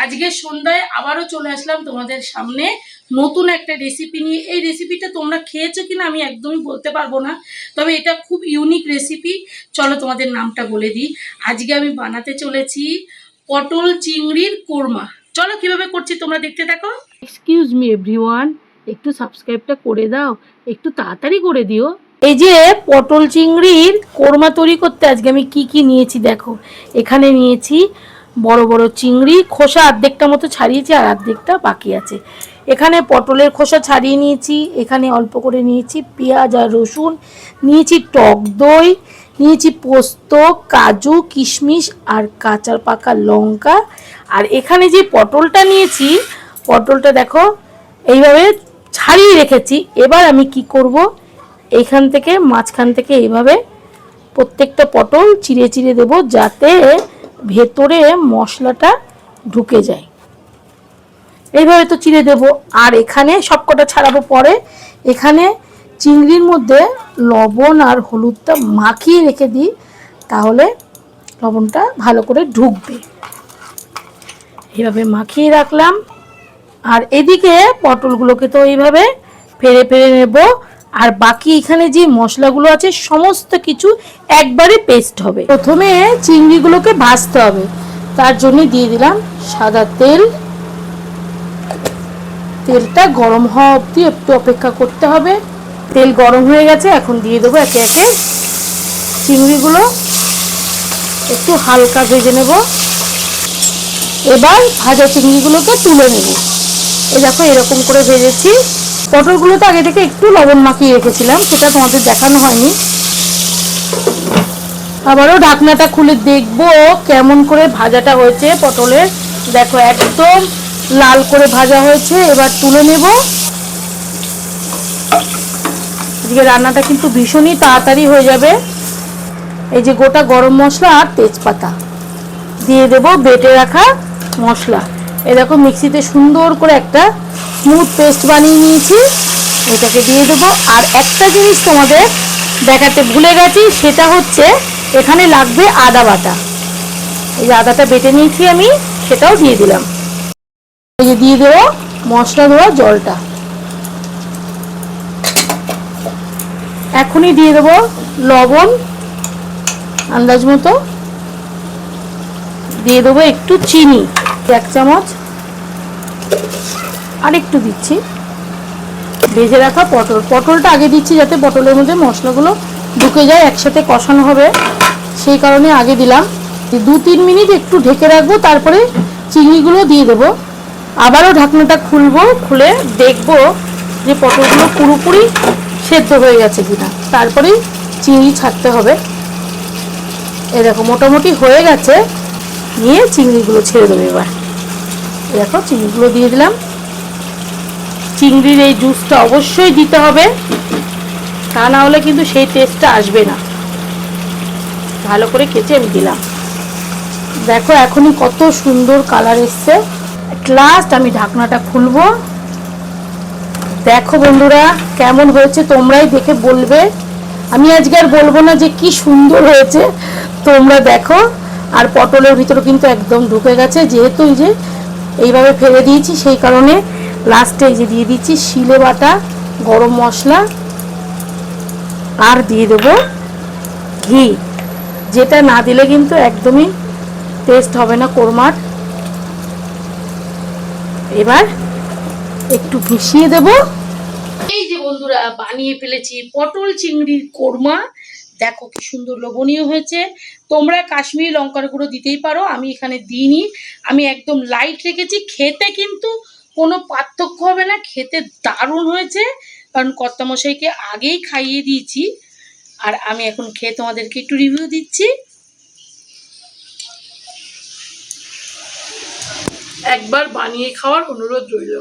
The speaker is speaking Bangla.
আজকে সন্ধ্যায় আবারও চলে আসলাম তোমাদের সামনে নতুন একটা রেসিপি নিয়ে। এই রেসিপিটা তোমরা খেয়েছো কিনা আমি একদমই বলতে পারবো না, তবে এটা খুব ইউনিক রেসিপি। চলো তোমাদের নামটা বলে দিই। আজকে আমি বানাতে চলেছি পটল চিংড়ির কোরমা। চলো কিভাবে করছি তোমরা দেখতে থাকো। এক্সকিউজ মি এভরিওয়ান, একটু সাবস্ক্রাইবটা করে দাও, একটু তাড়াতাড়ি করে দিও। এই যে পটল চিংড়ির কোরমা তৈরি করতে আজকে আমি কি কি নিয়েছি দেখো। এখানে নিয়েছি বড় বড় চিংড়ি, খোসা অর্ধেকটা মতো ছাড়িয়েছি আর অর্ধেকটা বাকি আছে। এখানে পটলের খোসা ছাড়িয়ে নিয়েছি। এখানে অল্প করে নিয়েছি পেঁয়াজ আর রসুন, নিয়েছি টক দই, নিয়েছি পোস্ত, কাজু, কিশমিশ আর কাঁচা পাকা লঙ্কা। আর এখানে যে পটলটা নিয়েছি, পটলটা দেখো এইভাবে ছাড়িয়ে রেখেছি। এবার আমি কি করব, এইখান থেকে মাঝখান থেকে এইভাবে প্রত্যেকটা পটল চিড়ে চিড়ে দেবো, যাতে ভেতরে মশলাটা ঢুকে যায়। এইভাবে তো চিড়ে দেবো। আর এখানে সবকটা ছাড়াবো পরে। এখানে চিংড়ির মধ্যে লবণ আর হলুদটা মাখিয়ে রেখে দিই, তাহলে লবণটা ভালো করে ঢুকবে। এইভাবে মাখিয়ে রাখলাম। আর এদিকে পটলগুলোকে তো এইভাবে ফেড়ে ফেড়ে নেব। আর বাকি এখানে যে মশলাগুলো আছে সমস্ত কিছু একবারে পেস্ট হবে। প্রথমে চিংড়িগুলোকে ভাজতে হবে, তার জন্য দিয়ে দিলাম সাদা তেল। তেলটা গরম হওয়া অবধি একটু অপেক্ষা করতে হবে। তেল গরম হয়ে গেছে, এখন দিয়ে দেবো একে একে চিংড়িগুলো। একটু হালকা ভেজে নেব। এবার ভাজা চিংড়িগুলোকে তুলে নেব। এই দেখো এরকম করে ভেজেছি। পটলগুলো তো আগে থেকে একটু লবণ মাখিয়ে রেখেছিলাম, সেটা তোমাদের দেখানো হয়নি। আবারও ঢাকনাটা খুলে দেখবো কেমন করে ভাজাটা হয়েছে পটলের। দেখো একদম লাল করে ভাজা হয়েছে। এবার তুলে নেব। এদিকে রান্নাটা কিন্তু ভীষণই তাড়াতাড়ি হয়ে যাবে। এই যে গোটা গরম মশলা আর তেজপাতা দিয়ে দেব, বেটে রাখা মশলা। এই দেখো মিক্সিতে সুন্দর করে একটা স্মুথ পেস্ট বানিয়ে নিয়েছি, এটাকে দিয়ে দেবো। আর একটা জিনিস তোমাদের দেখাতে ভুলে গেছি, সেটা হচ্ছে এখানে লাগবে আদা বাটা। এই যে আদাটা বেটে নিয়েছি আমি, সেটাও দিয়ে দিলাম। এই যে দিয়ে দেবো মশলা ধোয়া জলটা। এখনই দিয়ে দেবো লবণ আন্দাজ মতো, দিয়ে দেবো একটু চিনি 1 চামচ, আর একটু দিচ্ছি ভেজে রাখা পটলটা আগে দিচ্ছি, যাতে পটলের মধ্যে মশলাগুলো ঢুকে যায়, একসাথে কষানো হবে, সেই কারণে আগে দিলাম। 2-3 মিনিট একটু ঢেকে রাখবো, তারপরে চিংড়িগুলো দিয়ে দেবো। আবারও ঢাকনাটা খুলবো, খুলে দেখবো যে পটলগুলো পুরোপুরি সেদ্ধ হয়ে গেছে কিনা, তারপরেই চিংড়ি ছাড়তে হবে। এরকম মোটামুটি হয়ে গেছে, নিয়ে চিংড়িগুলো ছেড়ে দেবো। এবার দেখো চিংড়িগুলো দিয়ে দিলাম। চিংড়ির এই জুসটা অবশ্যই দিতে হবে, তা না হলে কিন্তু সেই টেস্টটা আসবে না। ভালো করে কেচে আমি দিলাম। দেখো এখনই কত সুন্দর কালার এসছে। এট লাস্ট আমি ঢাকনাটা খুলবো। দেখো বন্ধুরা কেমন হয়েছে, তোমরাই দেখে বলবে। আমি আজকে আর বলবো না যে কি সুন্দর হয়েছে, তোমরা দেখো। আর পটলের ভিতরে কিন্তু একদম ঢুকে গেছে, যেহেতু এই যে এইভাবে ফেলে দিয়েছি, সেই কারণে লাস্টে এই যে দিয়ে দিচ্ছি শিলে বাটা গরম মশলা, আর দিয়ে দেবো ঘি, যেটা না দিলে কিন্তু একদমই টেস্ট হবে না কোরমার। এবার একটু মিশিয়ে দেব। এই যে বন্ধুরা বানিয়ে ফেলেছি পটল চিংড়ির কোরমা। দেখো কি সুন্দর লোভনীয় হয়েছে। তোমরা কাশ্মীরি লঙ্কার গুঁড়ো দিতেই পারো, আমি এখানে দিইনি। আমি একদম লাইট রেখেছি। খেতে কিন্তু কোনো পার্থক্য হবে না, খেতে দারুণ হয়েছে, কারণ কর্তামশাইকে আগেই খাইয়ে দিয়েছি। আর আমি এখন খেয়ে তোমাদেরকে একটু রিভিউ দিচ্ছি। একবার বানিয়ে খাওয়ার অনুরোধ রইল।